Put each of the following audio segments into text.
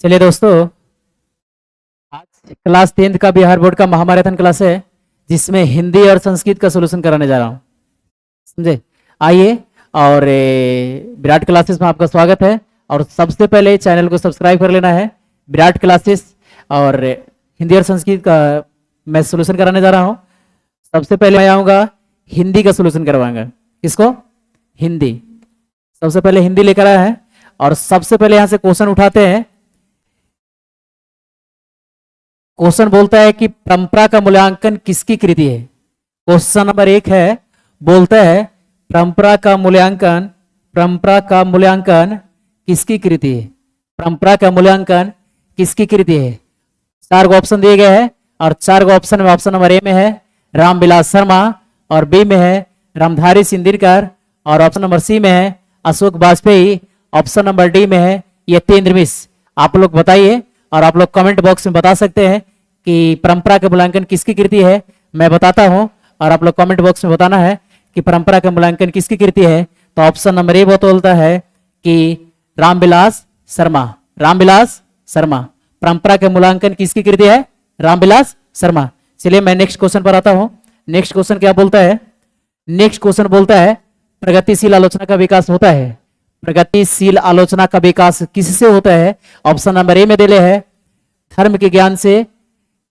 चलिए दोस्तों, आज क्लास 10th का बिहार बोर्ड का महामैराथन क्लास है जिसमें हिंदी और संस्कृत का सॉल्यूशन कराने जा रहा हूँ। समझे? आइए और विराट क्लासेस में आपका स्वागत है। और सबसे पहले चैनल को सब्सक्राइब कर लेना है। विराट क्लासेस और हिंदी और संस्कृत का मैं सॉल्यूशन कराने जा रहा हूँ। सबसे पहले मैं आऊँगा हिंदी का सॉल्यूशन करवाऊंगा। किसको? हिंदी। सबसे पहले हिंदी लेकर आया है और सबसे पहले यहाँ से क्वेश्चन उठाते हैं। क्वेश्चन बोलता है कि परंपरा का मूल्यांकन किसकी कृति है। क्वेश्चन नंबर 1 है, बोलता है परंपरा का मूल्यांकन किसकी कृति है। परंपरा का मूल्यांकन किसकी कृति है। 4 गो ऑप्शन दिए गए हैं और 4 गो ऑप्शन में ऑप्शन नंबर ए में है रामविलास शर्मा और बी में है रामधारी सिंह और ऑप्शन नंबर सी में है Ashok Vajpayee. Option number D में है यतीन्द्र मिश्र। आप लोग बताइए और आप लोग कमेंट बॉक्स में बता सकते हैं कि परंपरा का मूल्यांकन किसकी कृति है। मैं बताता हूं और आप लोग कमेंट बॉक्स में बताना है कि परंपरा का मूल्यांकन किसकी कृति है। तो ऑप्शन नंबर ए बोलता है कि रामविलास शर्मा। रामविलास शर्मा परंपरा के मूल्यांकन किसकी कृति है? रामविलास शर्मा। चलिए मैं नेक्स्ट क्वेश्चन पर आता हूं। नेक्स्ट क्वेश्चन क्या बोलता है? नेक्स्ट क्वेश्चन बोलता है प्रगतिशील आलोचना का विकास होता है। प्रगतिशील आलोचना का विकास किससे होता है? ऑप्शन नंबर ए में दिले है धर्म के ज्ञान से।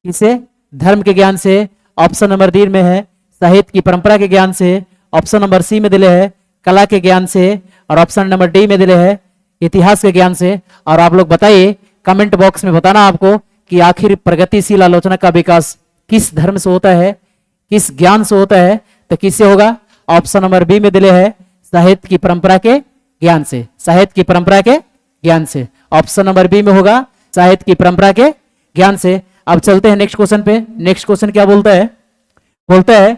किसे? धर्म के ज्ञान से। ऑप्शन नंबर डी में है साहित्य की परंपरा के ज्ञान से। ऑप्शन नंबर सी में दिले है कला के ज्ञान से और ऑप्शन नंबर डी में दिले है इतिहास के ज्ञान से। और आप लोग बताइए कमेंट बॉक्स में बताना आपको कि आखिर प्रगतिशील आलोचना का विकास किस धर्म से होता है, किस ज्ञान से होता है। तो किससे होगा? ऑप्शन नंबर बी में दिले है साहित्य की परंपरा के ज्ञान से। साहित्य की परंपरा के ज्ञान से। ऑप्शन नंबर बी में होगा साहित्य की परंपरा के ज्ञान से। अब चलते हैं नेक्स्ट क्वेश्चन पे। नेक्स्ट क्वेश्चन क्या बोलता है? बोलता है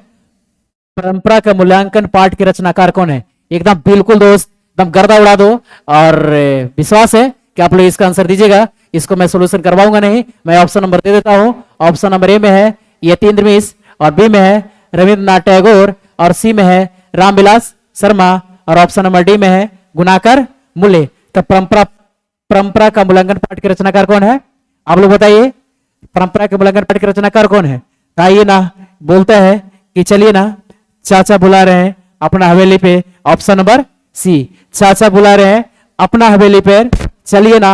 परंपरा का मूल्यांकन पाठ के रचनाकार कौन है। एकदम बिल्कुल दोस्त, एकदम गर्दा उड़ा दो और विश्वास है कि आप लोग इसका आंसर दीजिएगा। इसको मैं सोल्यूशन करवाऊंगा नहीं, मैं ऑप्शन नंबर दे देता हूं। ऑप्शन नंबर ए में है यतीन्द्र मिश्र और बी में है रविंद्रनाथ टैगोर और सी में है रामविलास शर्मा और ऑप्शन नंबर डी में है गुणाकर मूल्य। तो परंपरा का मूल्यांकन पाठ के रचनाकार कौन है? आप लोग बताइए परंपरा के मूल्यांकन पाठ के रचनाकार कौन है। आइए ना, बोलता है कि चलिए ना चाचा बुला रहे हैं अपना हवेली पे। ऑप्शन नंबर सी, चाचा बुला रहे हैं अपना हवेली पर, चलिए ना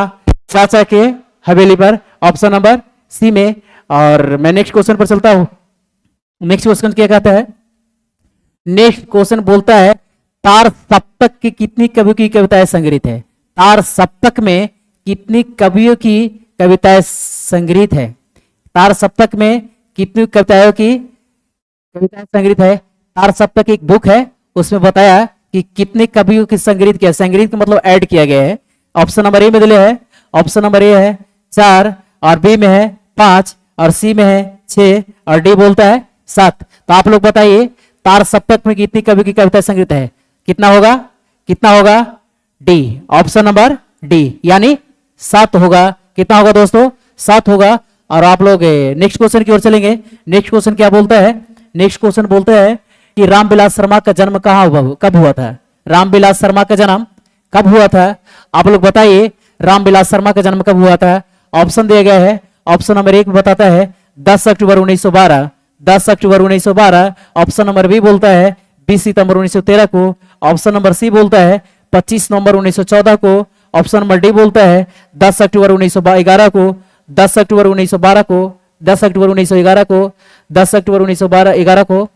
चाचा के हवेली पर। ऑप्शन नंबर सी में। और मैं नेक्स्ट क्वेश्चन पर चलता हूं। नेक्स्ट क्वेश्चन क्या कहता है? नेक्स्ट क्वेश्चन बोलता है तार सप्तक की कितनी कवियों की कविताएं संग्रहित है। तार सप्तक में कितनी कवियों की कविताएं संग्रहित है। तार सप्तक में कितनी कविताओं की कविताएं संग्रहित है। तार सप्तक एक बुक है, उसमें बताया कि कितने कवियों की संग्रहित किया। संग्रहित का मतलब ऐड किया गया है। ऑप्शन नंबर ए में दिले है, ऑप्शन नंबर ए है 4 और बी में है 5 और सी में है 6 और डी बोलता है 7। तो आप लोग बताइए तार सप्तक में कितनी कवियों की कविता संग्रहित है। कितना होगा? कितना होगा? डी। ऑप्शन नंबर डी यानी 7 होगा। कितना होगा दोस्तों? 7 होगा। और आप लोग नेक्स्ट क्वेश्चन की ओर चलेंगे। नेक्स्ट क्वेश्चन क्या बोलता है? नेक्स्ट क्वेश्चन बोलता है कि रामविलास शर्मा का जन्म कब हुआ था। रामविलास शर्मा का जन्म कब हुआ था? आप लोग बताइए रामविलास शर्मा का जन्म कब हुआ था। ऑप्शन दिया गया है। ऑप्शन नंबर 1 बताता है 10 अक्टूबर 1912। 10 अक्टूबर 1912। ऑप्शन नंबर बी बोलता है 20 सितंबर 1913 को। ऑप्शन नंबर सी बोलता है 25 नवंबर 1914 को। ऑप्शन नंबर डी बोलता है 10 अक्टूबर 1911 को। 10 अक्टूबर 1912 को। 10 अक्टूबर 1911 को। 10 अक्टूबर 1911 को।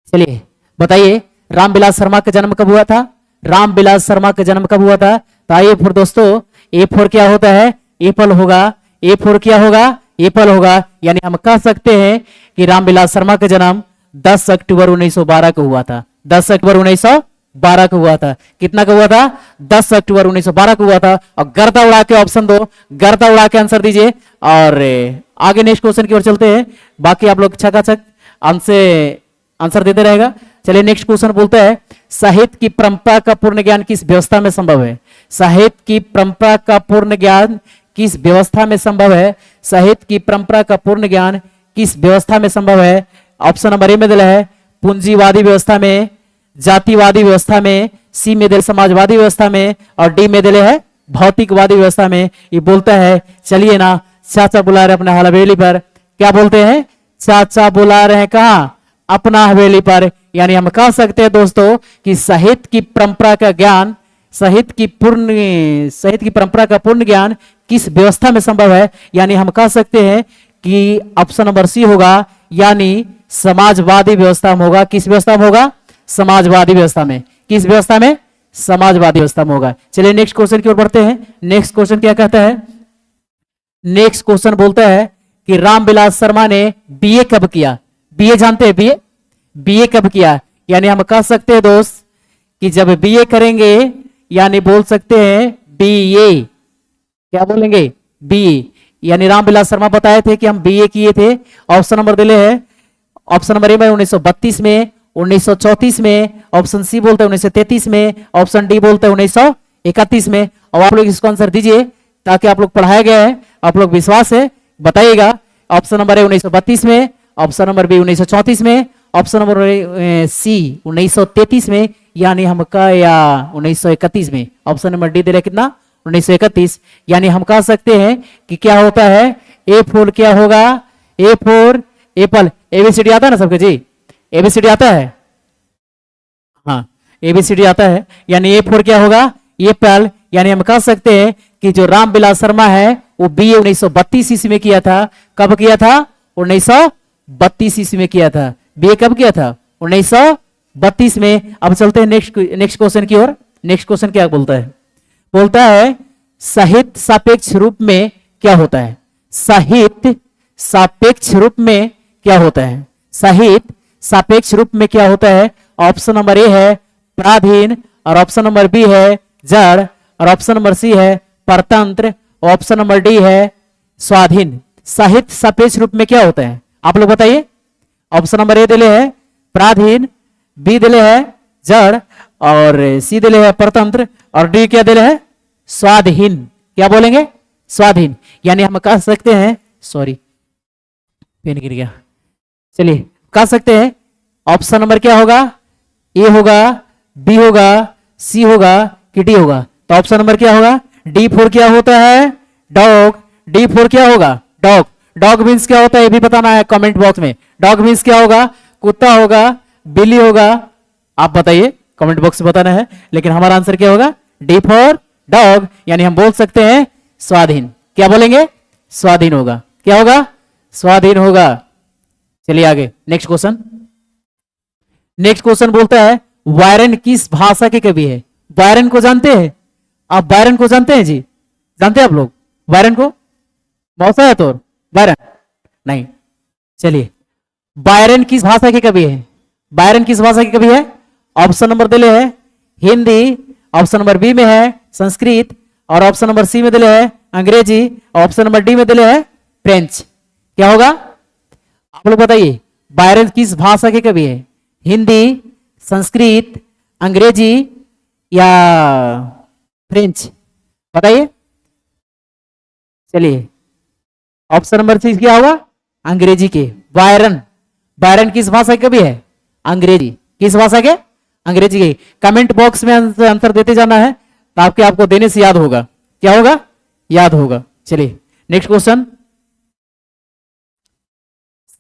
चलिए बताइए रामविलास शर्मा का जन्म कब हुआ था। रामविलास शर्मा का जन्म कब हुआ था? तो आइए फिर दोस्तों, ए फॉर क्या होता है? एप्पल होगा। ए फॉर क्या होगा? एप्पल होगा। यानी हम कह सकते हैं कि रामविलास शर्मा का जन्म 10 अक्टूबर 1912 को हुआ था। 10 अक्टूबर 1912 को हुआ था। कितना का हुआ था? 10 अक्टूबर 1912 को हुआ था। और गर्दा उड़ा के ऑप्शन दो, गर्दा उड़ा के आंसर दीजिए। और आगे नेक्स्ट क्वेश्चन की ओर चलते हैं। बाकी आप लोग छकाछक आंसर देते रहेगा। चलिए नेक्स्ट क्वेश्चन बोलता है साहित्य की परंपरा का पूर्ण ज्ञान किस व्यवस्था में संभव है। साहित्य की परंपरा का पूर्ण ज्ञान किस व्यवस्था में संभव है? साहित्य की परंपरा का पूर्ण ज्ञान किस व्यवस्था में संभव है? ऑप्शन नंबर ए में दिला है पूंजीवादी व्यवस्था में, जातिवादी व्यवस्था में, सी में दिल समाजवादी व्यवस्था में, और डी में दिले है भौतिकवादी व्यवस्था में। ये बोलता है चलिए ना, चाचा बुला रहे अपने हवेली पर। क्या बोलते हैं? चाचा बुला रहे हैं कहा? अपना हवेली पर। यानी हम कह सकते हैं दोस्तों कि साहित्य की परंपरा का ज्ञान, साहित्य की परंपरा का पूर्ण ज्ञान किस व्यवस्था में संभव है? यानी हम कह सकते हैं कि ऑप्शन नंबर सी होगा, यानी समाजवादी व्यवस्था में होगा। किस व्यवस्था में होगा? समाजवादी व्यवस्था में। किस व्यवस्था में? समाजवादी व्यवस्था में होगा। चलिए नेक्स्ट क्वेश्चन की ओर बढ़ते हैं। नेक्स्ट क्वेश्चन क्या कहता है? नेक्स्ट क्वेश्चन बोलता है कि रामविलास शर्मा ने बीए कब किया? बीए जानते हैं? बीए बीए कब किया? यानी हम कह सकते हैं दोस्त कि जब बीए करेंगे, यानी बोल सकते हैं बीए। क्या बोलेंगे? बीए। यानी रामविलास शर्मा बताए थे कि हम बीए किए थे। ऑप्शन नंबर दिले है, ऑप्शन नंबर ए में 1932 में, 1934 में, ऑप्शन सी बोलते हैं 1933 में, ऑप्शन डी बोलते हैं 1931 में। और आप लोग इसको आंसर दीजिए ताकि आप लोग पढ़ाया गया है, आप लोग विश्वास है, बताइएगा। ऑप्शन नंबर ए 1932 में, ऑप्शन नंबर बी 1934 में, ऑप्शन नंबर सी 1933 में, यानी हम कह या 1931 में। ऑप्शन नंबर डी दे रहे कितना? 1931। यानी हम कह सकते हैं कि क्या होता है? ए फोर क्या होगा? ए फोर एप्पल। एबीसीडी आता है ना सबके जी? एबीसीडी आता है? हाँ, एबीसीडी आता है। यानी ए फोर क्या होगा? एप्पल। यानी हम कह सकते हैं कि जो रामविलास शर्मा है वो बीए 1932 ईस्वी में किया था। कब किया था? 1932 ईस्वी में किया था। बीए कब किया था? 1932 में। अब चलते हैं नेक्स्ट क्वेश्चन की ओर। नेक्स्ट क्वेश्चन क्या बोलता है? बोलता है साहित्य सापेक्ष रूप में क्या होता है? साहित्य सापेक्ष रूप में क्या होता है? साहित्य सापेक्ष रूप में क्या होता है? ऑप्शन नंबर ए है पराधीन, और ऑप्शन नंबर बी है जड़, और ऑप्शन नंबर सी है परतंत्र, ऑप्शन नंबर डी है स्वाधीन। साहित्य सापेक्ष रूप में क्या होता है? आप लोग बताइए। ऑप्शन नंबर ए दिले है पराधीन, बी दिले है जड़, और सी दिले है परतंत्र, और डी क्या दिले है? स्वाधीन। क्या बोलेंगे? स्वाधीन। यानी हम कह सकते हैं, सॉरी पेन गिर गया, चलिए कह सकते हैं ऑप्शन नंबर क्या होगा? ए होगा, बी होगा, सी होगा कि डी होगा? तो ऑप्शन नंबर क्या होगा? डी फोर क्या होता है? डॉग। डी फोर क्या होगा? डॉग। डॉग मीन्स क्या होता है ये भी बताना है कमेंट बॉक्स में। डॉग मीन्स क्या होगा? कुत्ता होगा, बिल्ली होगा? आप बताइए, कमेंट बॉक्स में बताना है। लेकिन हमारा आंसर क्या होगा? D for dog. यानी हम बोल सकते हैं स्वाधीन। क्या बोलेंगे? स्वाधीन होगा। क्या होगा? स्वाधीन होगा। चलिए आगे नेक्स्ट क्वेश्चन। नेक्स्ट क्वेश्चन बोलता है बायरन किस भाषा के कवि है? बायरन को जानते हैं आप? बायरन को जानते हैं जी? जानते हैं आप लोग बायरन को? मौसा है तो बायरन नहीं। चलिए बायरन किस भाषा के कवि है? बायरन किस भाषा के कवि है? ऑप्शन नंबर दिले है हिंदी, ऑप्शन नंबर बी में है संस्कृत, और ऑप्शन नंबर सी में दिले है अंग्रेजी, ऑप्शन नंबर डी में दिले है फ्रेंच। क्या होगा? आप लोग बताइए बायरन किस भाषा के कवि है? हिंदी, संस्कृत, अंग्रेजी या फ्रेंच? बताइए। चलिए ऑप्शन नंबर सी क्या होगा? अंग्रेजी के। बायरन, बायरन किस भाषा के कवि है? अंग्रेजी। किस भाषा के? अंग्रेजी के। कमेंट बॉक्स में आंसर देते जाना है ताकि आपको देने से याद होगा। क्या होगा? याद होगा। चलिए नेक्स्ट क्वेश्चन।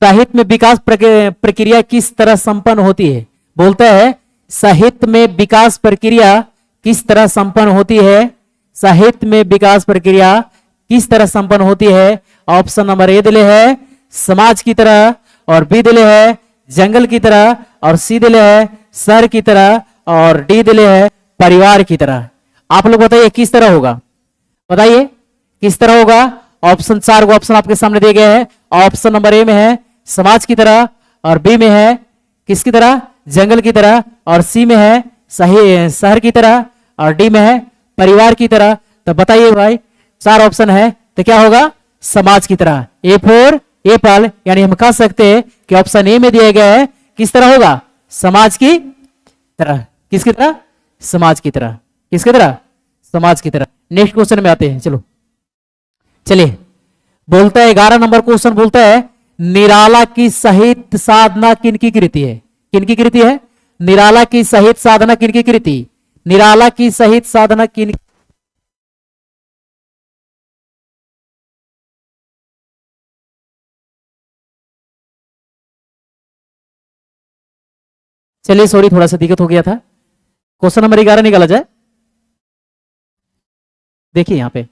साहित्य में विकास प्रक्रिया किस तरह संपन्न होती है? बोलता है साहित्य में विकास प्रक्रिया किस तरह संपन्न होती है? साहित्य में विकास प्रक्रिया किस तरह संपन्न होती है? ऑप्शन नंबर ए दिले है समाज की तरह, और बी दिले है जंगल की तरह, और सी दिले है शहर की तरह, और डी दिले है परिवार की तरह। आप लोग बताइए किस तरह होगा? बताइए किस तरह होगा? ऑप्शन 4 को ऑप्शन आपके सामने दिए गए हैं। ऑप्शन नंबर ए में है समाज की तरह, और बी में है किसकी तरह? जंगल की तरह, और सी में है शहर की तरह, और डी में है परिवार की तरह। तो बताइए भाई 4 ऑप्शन है तो क्या होगा? समाज की तरह। ए फोर एप्पल। यानी हम कह सकते हैं कि ऑप्शन ए में दिया गया है किस तरह होगा? समाज की तरह। किसकी तरह? समाज की तरह। किसकी तरह? समाज की तरह। नेक्स्ट क्वेश्चन में आते हैं, चलो चलिए। बोलता है 11 नंबर क्वेश्चन, बोलता है निराला की सहित साधना किनकी कृति है? किनकी कृति है? निराला की सहित साधना किनकी कृति? निराला की सहित साधना किन, चलिए सॉरी थोड़ा सा दिक्कत हो गया था। क्वेश्चन नंबर 11 निकाला जाए। देखिए यहां पे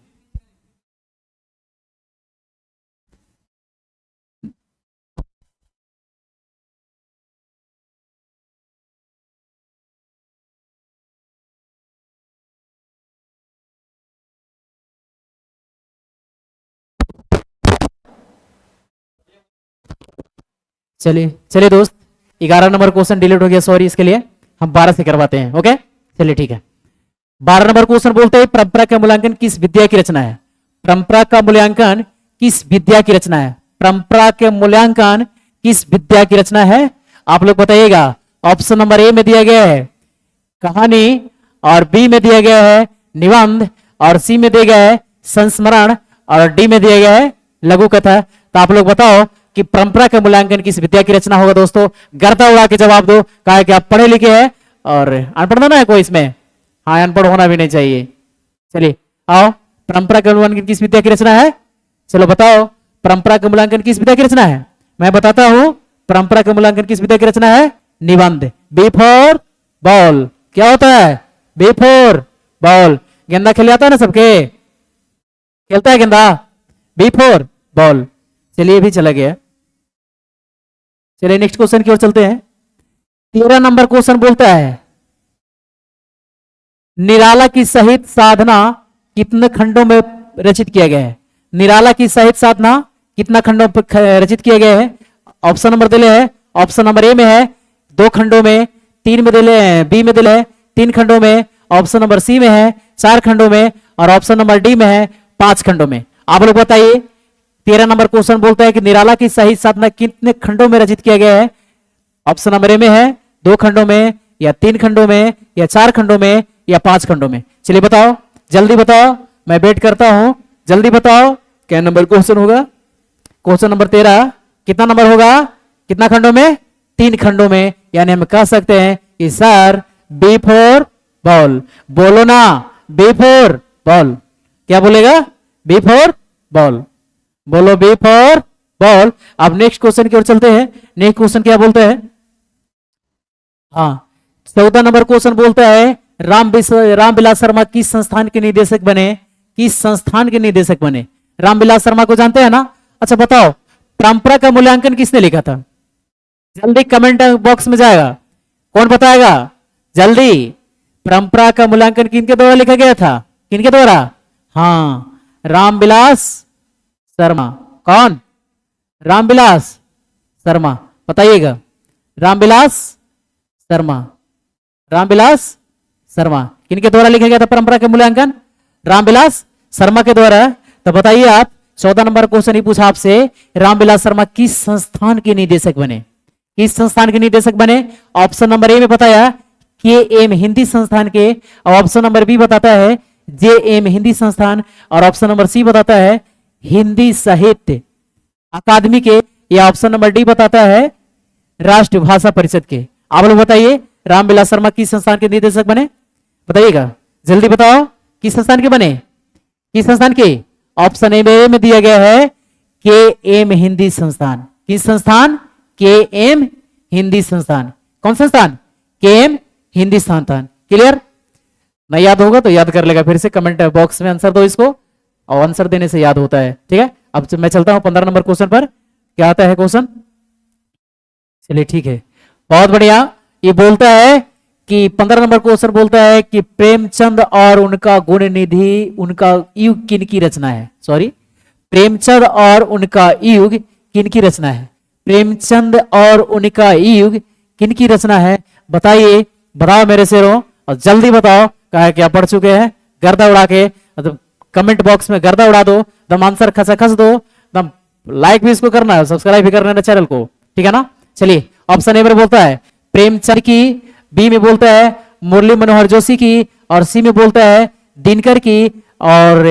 चलिए चलिए दोस्त, 11 नंबर क्वेश्चन डिलीट हो गया, सॉरी इसके लिए। हम 12 से करवाते हैं, ओके चलिए ठीक है। 12 नंबर क्वेश्चन बोलते हैं परंपरा का मूल्यांकन किस विद्या की रचना है? परंपरा का मूल्यांकन किस विद्या की रचना है? परंपरा के मूल्यांकन किस विद्या की रचना है? आप लोग बताइएगा। ऑप्शन नंबर ए में दिया गया है कहानी, और बी में दिया गया है निबंध, और सी में दिया गया है संस्मरण, और डी में दिया गया है लघु कथा। तो आप लोग बताओ कि परंपरा का मूल्यांकन किस विद्या की रचना होगा? दोस्तों गर्दा उड़ा के जवाब दो, कहा है कि आप पढ़े लिखे हैं और अनपढ़ ना है कोई इसमें। हाँ, अनपढ़ होना भी नहीं चाहिए। चलिए आओ, परंपरा का मूल्यांकन किस विद्या की रचना है? चलो बताओ, परंपरा का मूल्यांकन किस विद्या की रचना है? मैं बताता हूं, परंपरा का मूल्यांकन किस विद्या की रचना है? निबंध। B for ball. क्या होता है? B for ball. गेंदा खेल आता है ना सबके, खेलता है गेंदा? B for ball. चलिए भी चला गया। चलिए नेक्स्ट क्वेश्चन की ओर चलते हैं। 13 नंबर क्वेश्चन बोलता है निराला की सहित साधना कितने खंडों में रचित किया गया है? निराला की सहित साधना कितना खंडों पर रचित किया गया है? ऑप्शन नंबर दिले है, ऑप्शन नंबर ए में है 2 खंडों में, 3 में दिले है, बी में दिले है 3 खंडों में, ऑप्शन नंबर सी में है 4 खंडों में, और ऑप्शन नंबर डी में है 5 खंडों में। आप लोग बताइए। 13 नंबर क्वेश्चन बोलता है कि निराला की सहित साधना कितने खंडों में रचित किया गया है? ऑप्शन नंबर ए में है 2 खंडों में, या 3 खंडों में, या 4 खंडों में, या 5 खंडों में। चलिए बताओ, जल्दी बताओ, मैं वेट करता हूं, जल्दी बताओ क्या नंबर क्वेश्चन होगा? क्वेश्चन नंबर 13 कितना नंबर होगा? कितना खंडों में? 3 खंडों में। यानी हम कह सकते हैं कि सर बी फॉर बॉल। बोलो ना, बी फॉर बॉल। क्या बोलेगा? B for ball. बोलो बी फॉर बॉल। अब नेक्स्ट क्वेश्चन की ओर चलते हैं। नेक्स्ट क्वेश्चन क्या बोलते हैं? हाँ, 14 नंबर क्वेश्चन बोलता है रामविलास शर्मा किस संस्थान के निदेशक बने? किस संस्थान के निदेशक बने? रामविलास शर्मा को जानते हैं ना? अच्छा बताओ, परंपरा का मूल्यांकन किसने लिखा था? जल्दी कमेंट बॉक्स में जाएगा, कौन बताएगा? जल्दी। परंपरा का मूल्यांकन किनके द्वारा लिखा गया था? किनके द्वारा? हाँ, रामविलास शर्मा। कौन? रामविलास शर्मा। बताइएगा। रामविलास शर्मा। रामविलास शर्मा किनके द्वारा लिखा गया था परंपरा के मूल्यांकन? रामविलास शर्मा के द्वारा। तो बताइए आप, 14 नंबर क्वेश्चन ही पूछा आपसे, रामविलास शर्मा किस संस्थान के निदेशक बने? किस संस्थान के निदेशक बने? ऑप्शन नंबर ए में बताया के एम हिंदी संस्थान के, और ऑप्शन नंबर बी बताता है जे एम हिंदी संस्थान, और ऑप्शन नंबर सी बताता है हिंदी साहित्य अकादमी के, या ऑप्शन नंबर डी बताता है राष्ट्रीय भाषा परिषद के। आप लोग बताइए, रामविलास शर्मा किस संस्थान के निदेशक बने? बताइएगा, जल्दी बताओ, किस संस्थान के बने? किस संस्थान के? ऑप्शन ए में दिया गया है के एम हिंदी संस्थान। किस संस्थान? के एम हिंदी संस्थान। कौन संस्थान? के एम हिंदी संस्थान। क्लियर? नहीं याद होगा तो याद कर लेगा, फिर से कमेंट बॉक्स में आंसर दो इसको, और आंसर देने से याद होता है। ठीक है, अब मैं चलता हूं 15 नंबर क्वेश्चन पर। क्या आता है क्वेश्चन? चलिए ठीक है, बहुत बढ़िया। ये बोलता है कि 15 नंबर क्वेश्चन बोलता है कि प्रेमचंद और उनका गुण निधि उनका युग किनकी रचना है? सॉरी, प्रेमचंद और उनका युग किनकी रचना है? प्रेमचंद और उनका युग किनकी रचना है? बताइए, बताओ मेरे शेरों, और जल्दी बताओ। कहा क्या पढ़ चुके हैं? गर्दा उड़ा के तो कमेंट बॉक्स में गर्दा उड़ा दो, दम आंसर खस दो, दम लाइक भी इसको करना है, सब्सक्राइब भी करना है चैनल को, ठीक है ना? चलिए, ऑप्शन ए में बोलता है प्रेमचंद की, बी में बोलता है मुरली मनोहर जोशी की, और सी में बोलता है दिनकर की, और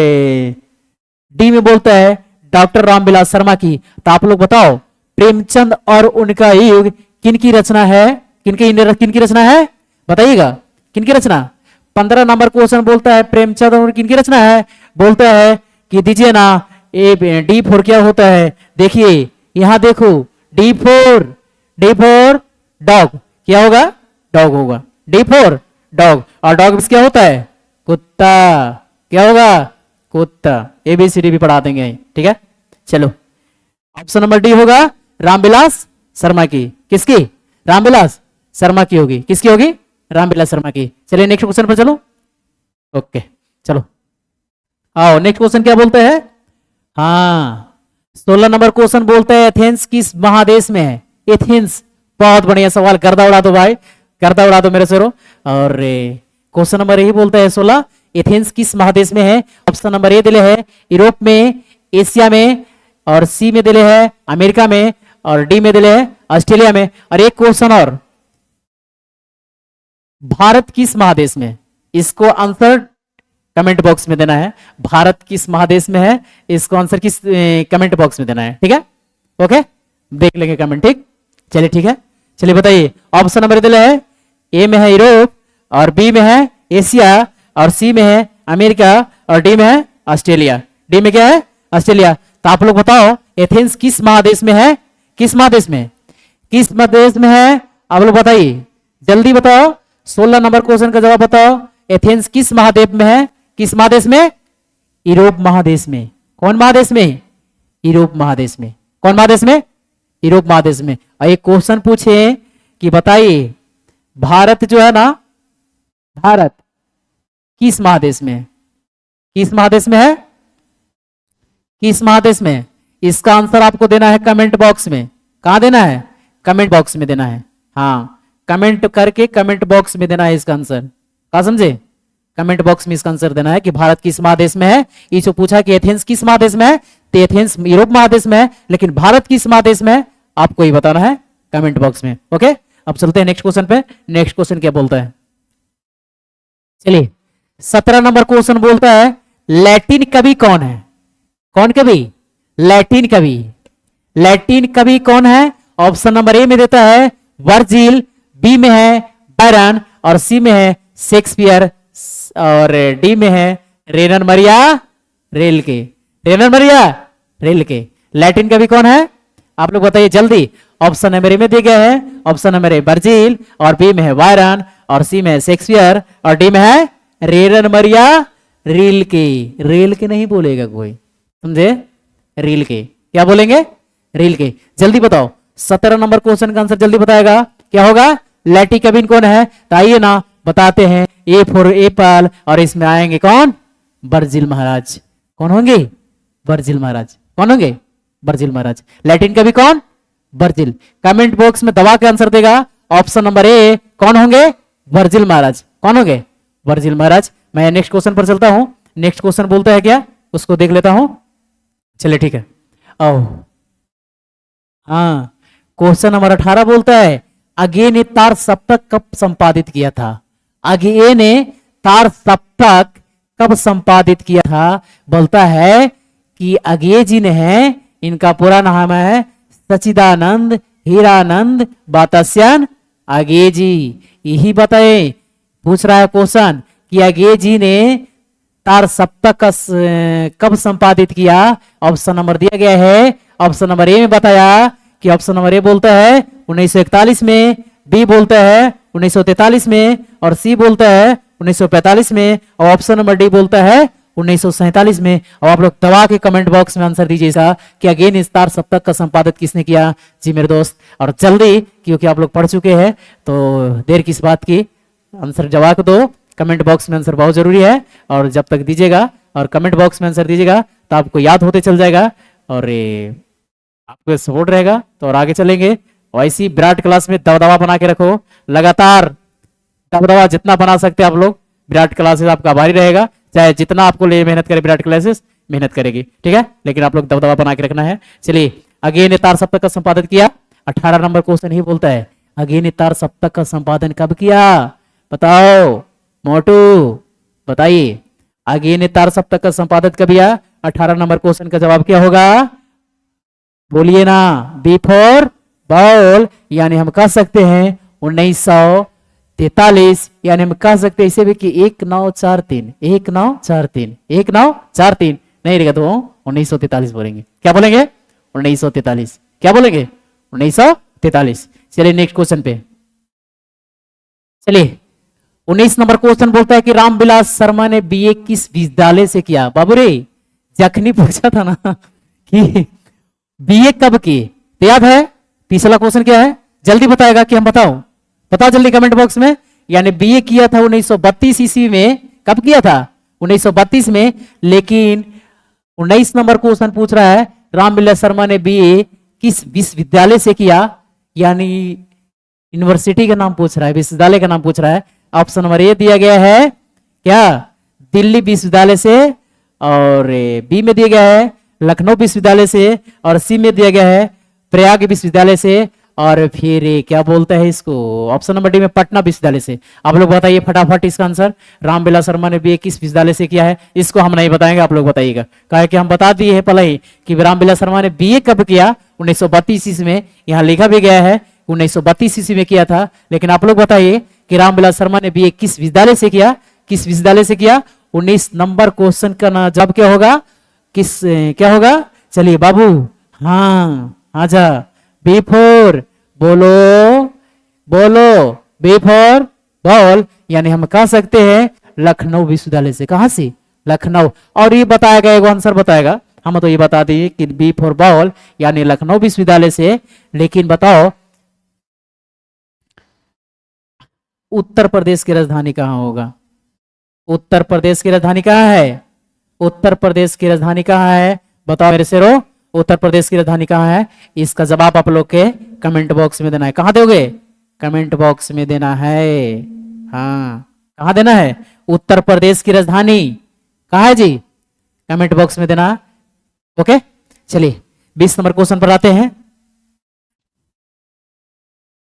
डी में बोलता है डॉक्टर रामविलास शर्मा की। तो आप लोग बताओ प्रेमचंद और उनका युग किनकी रचना है, किनकी रचना है बताइएगा, किनकी रचना। 15 नंबर क्वेश्चन बोलता है प्रेमचंद और किनकी रचना है, बोलता है कि दीजिए ना D4 क्या होता है। देखिए यहां देखो D4 डॉग, क्या होगा, डॉग होगा, D4 डॉग, और डॉग क्या होता है, कुत्ता, क्या होगा, कुत्ता। ABCD भी पढ़ा देंगे, ठीक है। चलो ऑप्शन नंबर डी होगा रामविलास शर्मा की, किसकी, रामविलास शर्मा की होगी, किसकी होगी, रामविलास शर्मा की। चलिए नेक्स्ट क्वेश्चन पर चलो। ओके चलो आओ नेक्स्ट क्वेश्चन क्या बोलते हैं। हाँ 16 नंबर क्वेश्चन बोलते हैं एथेंस किस महादेश में है। एथेंस, बहुत बढ़िया सवाल, गर्दा उड़ा दो भाई, गर्दा उड़ा दो मेरे शेरों। और क्वेश्चन नंबर यही बोलता है 16, एथेंस किस महादेश में है। ऑप्शन नंबर ए दिले है यूरोप में, एशिया में, और सी में दिले है अमेरिका में, और डी में दिले है ऑस्ट्रेलिया में। और एक क्वेश्चन और, भारत किस महादेश में, इसको आंसर कमेंट बॉक्स में देना है। भारत किस महादेश में है, इसको आंसर किस कमेंट बॉक्स में देना है, ठीक है। ओके देख लेंगे कमेंट, ठीक। चलिए ठीक है, चलिए बताइए। ऑप्शन नंबर दिले है ए में है यूरोप, और बी में है एशिया, और सी में है अमेरिका, और डी में है ऑस्ट्रेलिया। डी में क्या है, ऑस्ट्रेलिया। तो आप लोग बताओ एथेंस किस महादेश में है, किस महादेश में, किस महादेश में है, आप लोग बताइए जल्दी बताओ। 16 नंबर क्वेश्चन का जवाब बताओ। एथेंस किस महाद्वीप में है, किस महादेश में, यूरोप महादेश में। कौन महादेश में, यूरोप महादेश में। कौन महादेश में, यूरोप महादेश में। और एक क्वेश्चन पूछे कि बताइए भारत जो है ना, भारत किस महादेश में, किस महादेश में है, किस महादेश में। इसका आंसर आपको देना है कमेंट बॉक्स में। कहां देना है, कमेंट बॉक्स में देना है। हाँ कमेंट करके कमेंट बॉक्स में देना है इसका आंसर, क्या समझे, कमेंट बॉक्स में इसका आंसर देना है कि भारत किस महादेश में है। ये जो पूछा कि एथेंस किस महादेश में है, तो एथेंस यूरोप महादेश में है, लेकिन भारत किस महादेश में है आपको ही बताना है कमेंट बॉक्स में। ओके अब चलते हैं नेक्स्ट क्वेश्चन पे। नेक्स्ट क्वेश्चन क्या बोलता है, चलिए 17 नंबर क्वेश्चन बोलता है लैटिन कवि कौन है। कौन कवि, लैटिन कवि। लैटिन कवि कौन है। ऑप्शन नंबर ए में देता है वर्जिल, बी में है बायरन, और सी में है शेक्सपियर, और डी में है रेनर मरिया रेलके। रेनर मरिया रेलके लैटिन कवि कौन है आप लोग बताइए जल्दी। ऑप्शन नंबर ए में दिए गए हैं, ऑप्शन नंबर ए वर्जिल, और बी में है बायरन, और सी में है शेक्सपियर, और डी में है रेनर मरिया रेलके। रेलके नहीं बोलेगा कोई, समझे, रेलके क्या बोलेंगे, रेलके। जल्दी बताओ 17 नंबर क्वेश्चन का आंसर जल्दी बताएगा क्या होगा। लैटिन कवि कौन है, तो आइए ना बताते हैं। ए फॉर एप्पल, और इसमें आएंगे कौन, वर्जिल महाराज। कौन होंगे, वर्जिल महाराज। कौन होंगे, वर्जिल महाराज। लैटिन कवि कौन, वर्जिल। कमेंट बॉक्स में दबा के आंसर देगा ऑप्शन नंबर ए, कौन होंगे, वर्जिल महाराज। कौन होंगे, वर्जिल महाराज। मैं नेक्स्ट क्वेश्चन पर चलता हूं। नेक्स्ट क्वेश्चन बोलता है क्या, उसको देख लेता हूं। चलिए ठीक है आओ। हाँ क्वेश्चन नंबर 18 बोलता है अगे ने तार सप्तक कब संपादित किया था। अगे ने तार सप्तक कब संपादित किया था। बोलता है कि अगे जी ने है, इनका पूरा नाम है सचिदानंद हीरानंद बातास्यान अगे जी। यही बताए, पूछ रहा है क्वेश्चन कि अगे जी ने तार सप्तक कब संपादित किया। ऑप्शन नंबर दिया गया है, ऑप्शन नंबर ए में बताया कि ऑप्शन नंबर ए बोलता है 1941 में, बी बोलता है 1943 में, और सी बोलता है 1945 में, और ऑप्शन नंबर डी बोलता है 1947 में। और आप लोग दबा के कमेंट बॉक्स में आंसर दीजिएगा कि अगेन इस तार सप्तक का संपादित किसने किया। जी मेरे दोस्त, और जल्दी क्योंकि आप लोग पढ़ चुके हैं तो देर किस बात की, आंसर जवाब दो। कमेंट बॉक्स में आंसर बहुत जरूरी है, और जब तक दीजिएगा और कमेंट बॉक्स में आंसर दीजिएगा तो आपको याद होते चल जाएगा, और आपको सपोर्ट रहेगा तो और आगे चलेंगे। वैसी विराट क्लास में दबदबा बना के रखो, लगातार दबदबा जितना बना सकते आप लोग। विराट क्लासेस आपका भारी रहेगा, चाहे जितना आपको लिए मेहनत करे विराट क्लासेस मेहनत करेगी, ठीक है, लेकिन आप लोग दबदबा बना के रखना है। चलिए अगेन तार सप्तक का संपादन किया। 18 नंबर क्वेश्चन ही बोलता है अगेन तार सप्तक का संपादन कब किया, बताओ मोटू बताइए। आगे ने तार सप्तक का संपादित कर दिया। 18 नंबर क्वेश्चन का जवाब क्या होगा, बोलिए ना, बी फॉर बॉल, यानी हम कह सकते हैं 1943, यानी हम कह सकते हैं इसे भी कि 1943 1943 1943 नहीं रहेगा तो 1943 बोलेंगे। क्या बोलेंगे, 1943। क्या बोलेंगे, 1943। चलिए नेक्स्ट क्वेश्चन पे चलिए। 19 नंबर क्वेश्चन बोलता है कि रामविलास शर्मा ने बीए किस विद्यालय से किया। बाबू रे जखनी पूछा था ना कि बीए कब की, तो याद है पिछला क्वेश्चन क्या है, जल्दी बताएगा कि हम बताओ, बताओ जल्दी कमेंट बॉक्स में। यानी बीए किया था 1932 ईस्वी में। कब किया था, 1932 में। लेकिन 19 नंबर क्वेश्चन पूछ रहा है रामविलास शर्मा ने बीए किस विश्वविद्यालय से किया, यानी यूनिवर्सिटी का नाम पूछ रहा है, विश्वविद्यालय का नाम पूछ रहा है। ऑप्शन नंबर ए दिया गया है क्या, दिल्ली विश्वविद्यालय से, और बी में दिया गया है लखनऊ विश्वविद्यालय से, और सी में दिया गया है प्रयाग विश्वविद्यालय से, और फिर क्या बोलता है इसको, ऑप्शन नंबर डी में पटना विश्वविद्यालय से। आप लोग बताइए फटाफट इसका आंसर। रामविलास शर्मा ने बीए किस विश्वविद्यालय से किया है, इसको हम नहीं बताएंगे, आप लोग बताइएगा। कहा कि हम बता दिए हैं पहले ही कि रामविलास शर्मा ने बीए कब किया, 1932 ईस्वी में। यहाँ लिखा भी गया है 1932 ईस्वी में किया था। लेकिन आप लोग बताइए कि रामविलास शर्मा ने बीए किस विश्वविद्यालय से किया, किस विश्वविद्यालय से किया। 19 नंबर क्वेश्चन का जवाब क्या होगा, किस क्या होगा, चलिए बाबू, हाँ आजा, बी फोर, बोलो बोलो, बी फॉर बॉल, यानी हम कह सकते हैं लखनऊ विश्वविद्यालय से। कहां से, लखनऊ। और ये बताएगा, एगो आंसर बताएगा, हम तो ये बता दिए कि बी फॉर बॉल यानी लखनऊ विश्वविद्यालय से। लेकिन बताओ उत्तर प्रदेश की राजधानी कहां होगा, उत्तर प्रदेश की राजधानी कहां है, उत्तर प्रदेश की राजधानी कहां है, बताओ मेरे शेरों, उत्तर प्रदेश की राजधानी कहां है। इसका जवाब आप लोग के कमेंट बॉक्स में देना है। कहां दोगे, कमेंट बॉक्स में देना है। हाँ कहां देना है, उत्तर प्रदेश की राजधानी कहां है जी, कमेंट बॉक्स में देना। ओके चलिए 20 नंबर क्वेश्चन पर आते हैं।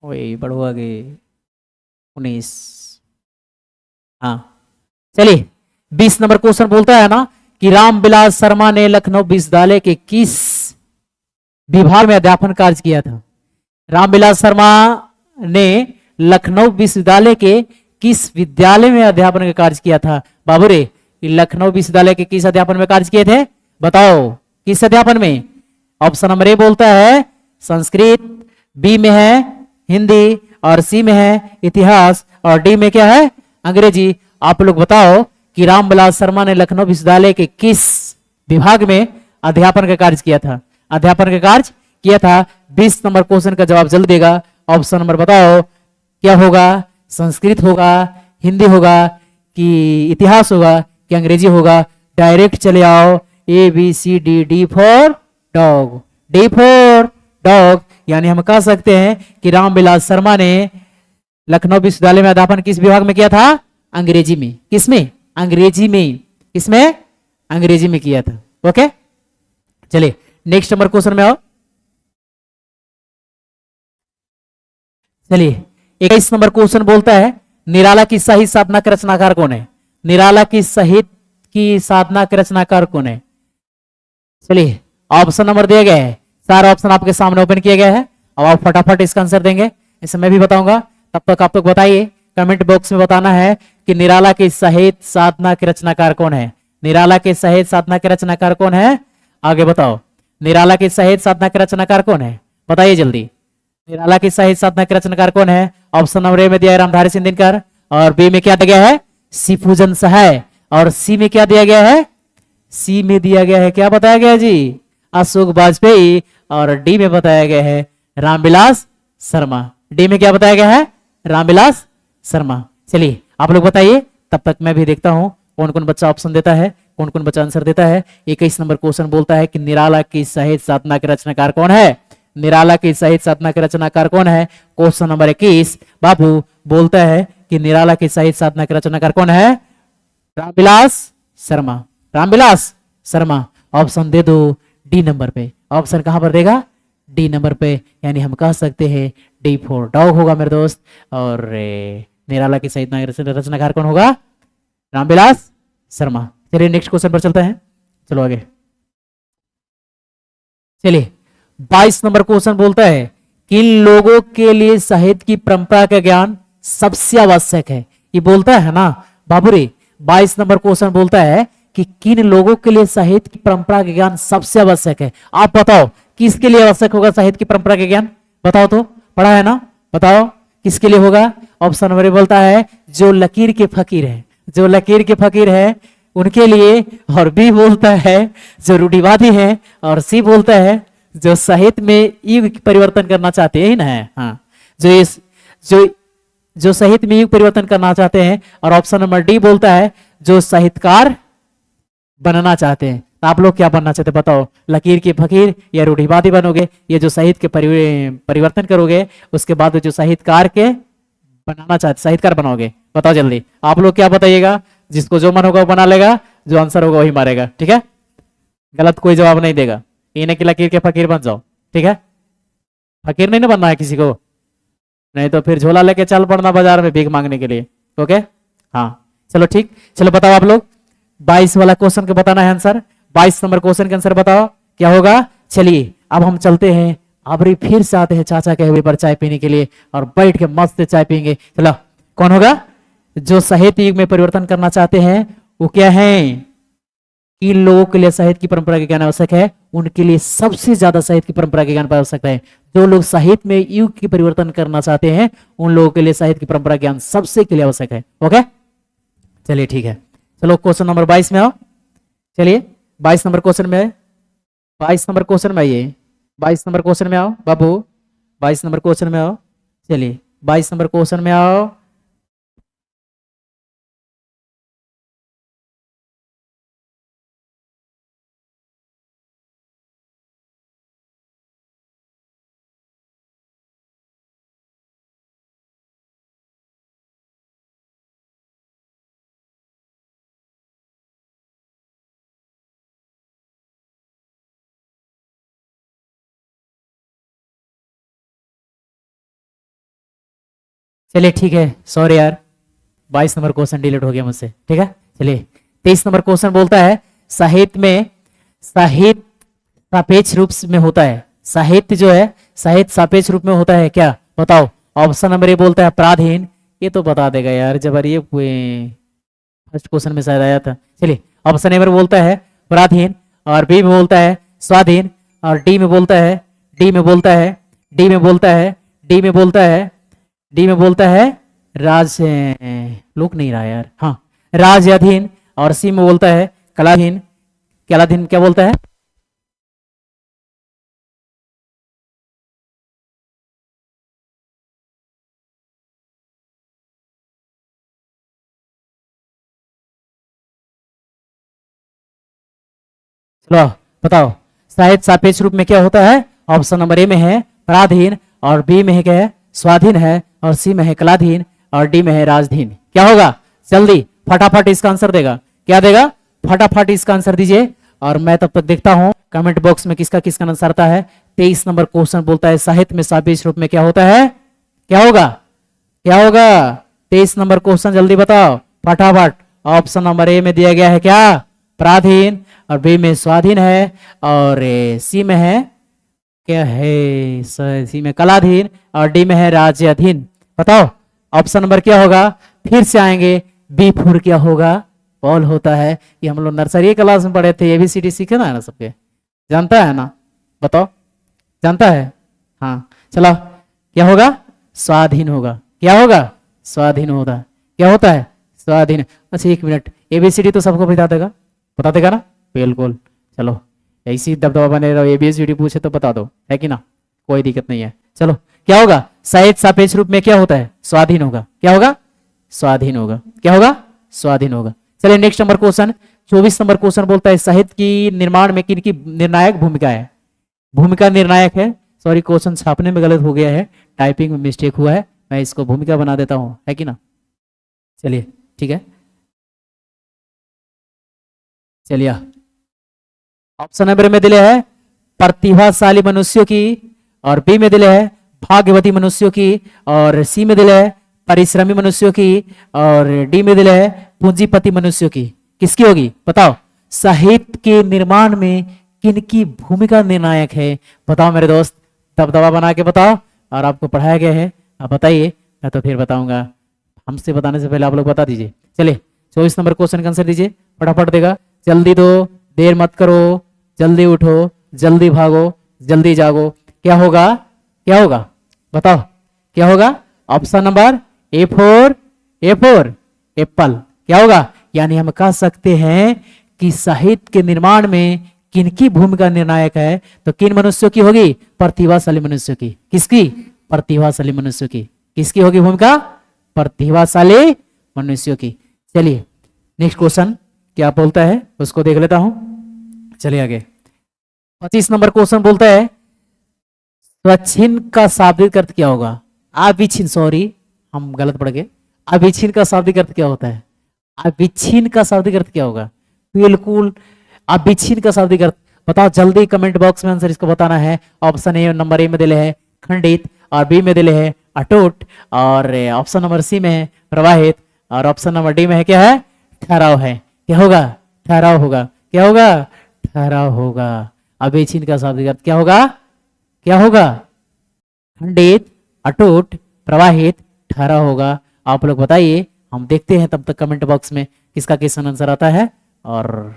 ओए बढ़ो आगे, 19, हाँ चलिए 20 नंबर क्वेश्चन बोलता है ना कि रामविलास शर्मा ने लखनऊ विश्वविद्यालय के किस विभाग में अध्यापन कार्य किया था। रामविलास शर्मा ने लखनऊ विश्वविद्यालय के किस विद्यालय में अध्यापन का कार्य किया था। बाबू रे लखनऊ विश्वविद्यालय के किस अध्यापन में कार्य किए थे, बताओ किस अध्यापन में। ऑप्शन नंबर ए बोलता है संस्कृत, बी में है हिंदी, और सी में है इतिहास, और डी में क्या है अंग्रेजी। आप लोग बताओ कि रामविलास शर्मा ने लखनऊ विश्वविद्यालय के किस विभाग में अध्यापन का कार्य किया था, अध्यापन का कार्य किया था। 20 नंबर क्वेश्चन का जवाब जल्द देगा। ऑप्शन नंबर बताओ क्या होगा, संस्कृत होगा, हिंदी होगा, कि इतिहास होगा, कि अंग्रेजी होगा। डायरेक्ट चले आओ, A B C D, D for dog, D for dog, यानी हम कह सकते हैं कि रामविलास शर्मा ने लखनऊ विश्वविद्यालय में अध्यापन किस विभाग में किया था, अंग्रेजी में। किसमें, अंग्रेजी में। किसमें, अंग्रेजी में किया था। ओके चलिए नेक्स्ट नंबर क्वेश्चन में आओ। चलिए 21 नंबर क्वेश्चन बोलता है निराला की साहित्य साधना के रचनाकार कौन है। निराला की साहित्य की साधना के रचनाकार कौन है। चलिए ऑप्शन नंबर दिया गया है, सारा ऑप्शन आपके सामने ओपन किया गया है। अब आप फटाफट इसका आंसर देंगे, इसे मैं भी बताऊंगा, तब तक आप लोग बताइए, कमेंट बॉक्स में बताना है कि निराला की साहित्य साधना के रचनाकार कौन है। निराला के साहित्य साधना के रचनाकार कौन है, आगे बताओ। निराला की साहित्य साधना के रचनाकार कौन है, बताइए जल्दी। निराला की साहित्य साधना के रचनाकार कौन है। ऑप्शन नंबर ए में दिया है रामधारी सिंह दिनकर, और बी में क्या दिया गया है शिवपूजन सहाय, और सी में क्या दिया गया है, सी में दिया गया है क्या बताया गया है जी, अशोक वाजपेयी, और डी में बताया गया है रामविलास शर्मा। डी में क्या बताया गया है, रामविलास शर्मा। चलिए आप लोग बताइए, तब तक मैं भी देखता हूं कौन कौन बच्चा ऑप्शन देता है, कौन कौन बच्चा आंसर देता है। 21 नंबर क्वेश्चन बोलता है कि निराला की साहित्य साधना के रचनाकार कौन है। निराला की साहित्य साधना के रचनाकार कौन है। क्वेश्चन नंबर 21 बाबू बोलता है कि निराला की साहित्य साधना के रचनाकार कौन है, रामविलास शर्मा। रामविलास शर्मा ऑप्शन दे दो डी नंबर पे। ऑप्शन कहां पर देगा, डी नंबर पे, यानी हम कह सकते हैं डी फॉर डॉग होगा मेरे दोस्त। और निराला की साहित्य रचनाकार कौन होगा, रामविलास शर्मा। चलिए नेक्स्ट क्वेश्चन पर चलते हैं, चलो आगे। चलिए 22 नंबर क्वेश्चन बोलता है किन लोगों के लिए साहित्य की परंपरा का ज्ञान सबसे आवश्यक है। ये बोलता है ना बाबूरे, 22 नंबर क्वेश्चन बोलता है कि किन लोगों के लिए साहित्य की परंपरा का ज्ञान सबसे आवश्यक है। आप बताओ किसके लिए आवश्यक होगा साहित्य की परंपरा का ज्ञान, बताओ तो, पढ़ा है ना, बताओ किसके लिए होगा। ऑप्शन नंबर बोलता है जो लकीर के फकीर है, जो लकीर के फकीर है उनके लिए, और बी बोलता है जो रूढ़िवादी है, और सी बोलता है जो साहित्य में युग परिवर्तन करना चाहते हैं ना, हाँ जो साहित्य में युग परिवर्तन करना चाहते हैं, और ऑप्शन नंबर डी बोलता है जो साहित्यकार बनना चाहते हैं। तो आप लोग क्या बनना चाहते हैं बताओ, लकीर के फकीर या रूढ़िवादी बनोगे, ये जो साहित्य के परिवर्तन करोगे, उसके बाद जो साहित्यकार के बनाना चाहते साहित्यकार बनोगे, बताओ जल्दी आप लोग क्या बताइएगा। जिसको जो मन होगा वो बना लेगा, जो आंसर होगा वही मारेगा, ठीक है, गलत कोई जवाब नहीं देगा। इन्हें कि लकीर के फकीर बन जाओ, ठीक है, फकीर नहीं ना बनना है किसी को, नहीं तो फिर झोला लेके चल पड़ना बाजार में भीख मांगने के लिए, ओके। हाँ चलो ठीक, चलो बताओ आप लोग 22 वाला क्वेश्चन का बताना है आंसर, 22 नंबर क्वेश्चन का आंसर बताओ क्या होगा। चलिए अब हम चलते हैं, अब फिर से आते हैं चाचा के हुए पर चाय पीने के लिए, और बैठ के मस्त चाय पीएंगे। चलो कौन होगा, जो साहित्य युग में परिवर्तन करना चाहते हैं वो क्या है, किन लोगों के लिए साहित्य की परंपरा का ज्ञान आवश्यक है, उनके लिए सबसे ज्यादा साहित्य की परंपरा के ज्ञान आवश्यक है। जो लोग साहित्य में युग की परिवर्तन करना चाहते हैं उन लोगों के लिए साहित्य की परंपरा ज्ञान सबसे के लिए आवश्यक है, ओके। चलिए ठीक है, चलो क्वेश्चन नंबर 22 में आओ। चलिए 22 नंबर क्वेश्चन में, 22 नंबर क्वेश्चन में आइए, 22 नंबर क्वेश्चन में आओ बाबू, 22 नंबर क्वेश्चन में आओ। चलिए 22 नंबर क्वेश्चन में आओ। चलिए ठीक है, सॉरी यार 22 नंबर क्वेश्चन डिलीट हो गया मुझसे, ठीक है। चलिए 23 नंबर क्वेश्चन बोलता है साहित्य में, साहित्य सापेक्ष रूप में होता है, साहित्य जो है साहित्य सापेक्ष रूप में होता है क्या, बताओ। ऑप्शन नंबर ए बोलता है पराधीन, ये तो बता देगा यार, जब ये फर्स्ट क्वेश्चन में शायद आया था। चलिए ऑप्शन ए में बोलता है पराधीन, और बी में बोलता है स्वाधीन, और डी में बोलता है, डी में बोलता है, डी में बोलता है, डी में बोलता है, डी में बोलता है राज, लोक नहीं रहा यार, हाँ राजाधीन, और सी में बोलता है कलाधीन, कलाधीन क्या बोलता है, चलो बताओ साहित्य सापेक्ष रूप में क्या होता है। ऑप्शन नंबर ए में है पराधीन, और बी में है क्या है स्वाधीन है, और सी में है कलाधीन, और डी में है राजधीन। क्या होगा जल्दी फटाफट इसका आंसर देगा, क्या देगा, फटाफट इसका आंसर दीजिए, और मैं तब तक देखता हूं कमेंट बॉक्स में किसका किसका आंसर आता है। 23 नंबर क्वेश्चन बोलता है साहित्य में सापेक्ष रूप में क्या होता है, क्या होगा, क्या होगा 23 नंबर क्वेश्चन जल्दी बताओ फटाफट। ऑप्शन नंबर ए में दिया गया है क्या पराधीन, और बी में स्वाधीन है, और सी में है क्या है, सी में कलाधीन, और डी में है राज्याधीन। बताओ ऑप्शन नंबर क्या होगा, फिर से आएंगे बी फोर क्या होगा, बॉल होता है। ये हम लोग नर्सरी क्लास में पढ़े थे, एबीसीडी सीखे ना सबके, जानता है ना, बताओ जानता है, हाँ चलो क्या होगा स्वाधीन होगा, क्या होगा स्वाधीन होगा, क्या होता है स्वाधीन। अच्छा एक मिनट, एबीसीडी तो सबको बता देगा ना, बिल्कुल, चलो ऐसी दबदबा बने रहो, एबीसीडी पूछे तो बता दो, है कि ना, कोई दिक्कत नहीं है। चलो क्या होगा साहित्य सापेक्ष रूप में क्या होता है, स्वाधीन होगा, क्या होगा स्वाधीन होगा, क्या होगा स्वाधीन होगा। चलिए next number question 24 number question बोलता है साहित्य की निर्माण में किनकी निर्णायक भूमिका है, भूमिका निर्णायक है, सॉरी क्वेश्चन छापने में गलत हो गया है, टाइपिंग में मिस्टेक हुआ है, मैं इसको भूमिका बना देता हूं, है कि ना। चलिए ठीक है, चलिए ऑप्शन नंबर में दिले है प्रतिभाशाली मनुष्यों की, और बी में दिले है भाग्यवती मनुष्यों की, और सी में दिले है परिश्रमी मनुष्यों की, और डी में दिले है पूंजीपति मनुष्यों की। किसकी होगी बताओ। साहित्य के निर्माण में किनकी भूमिका निर्णायक है, बताओ मेरे दोस्त, दबदबा बना के बताओ। और आपको पढ़ाया गया है, आप बताइए, मैं तो फिर बताऊंगा। हमसे बताने से पहले आप लोग बता दीजिए। चलिए 24 नंबर क्वेश्चन का आंसर दीजिए, फटाफट देगा, जल्दी दो, देर मत करो, जल्दी उठो, जल्दी भागो, जल्दी जागो। क्या होगा, क्या होगा बताओ, क्या होगा? Option number A4 Apple. क्या होगा? यानी हम कह सकते हैं कि साहित्य के निर्माण में किनकी भूमिका निर्णायक है, तो किन मनुष्यों की होगी? प्रतिभाशाली मनुष्यों की। किसकी? प्रतिभाशाली मनुष्यों की। किसकी होगी भूमिका? प्रतिभाशाली मनुष्यों की। चलिए नेक्स्ट क्वेश्चन क्या बोलता है उसको देख लेता हूं। चलिए आगे 25 नंबर क्वेश्चन बोलता है स्वच्छिन का शाब्दिक अर्थ क्या होगा? अविच्छिन्न, सॉरी हम गलत पढ़ गए। अविच्छिन्न का शाब्दिक अर्थ क्या होता है? अविच्छिन्न का शाब्दिक अर्थ क्या होगा? बिल्कुल अविच्छिन्न का शाब्दिक अर्थ बताओ जल्दी, कमेंट बॉक्स में आंसर इसको बताना है। ऑप्शन ए नंबर ए में दिले है खंडित, और बी में दिले है अटूट, और ऑप्शन नंबर सी में है प्रवाहित, और ऑप्शन नंबर डी में है क्या है? ठहराव है। क्या होगा? ठहराव होगा। क्या होगा? ठहराव होगा। अविच्छिन्न का शाब्दिक अर्थ क्या होगा? क्या होगा? खंडित, अटूट, प्रवाहित, ठहराव होगा। आप लोग बताइए, हम देखते हैं तब तक कमेंट बॉक्स में किसका क्वेश्चन आंसर आता है। और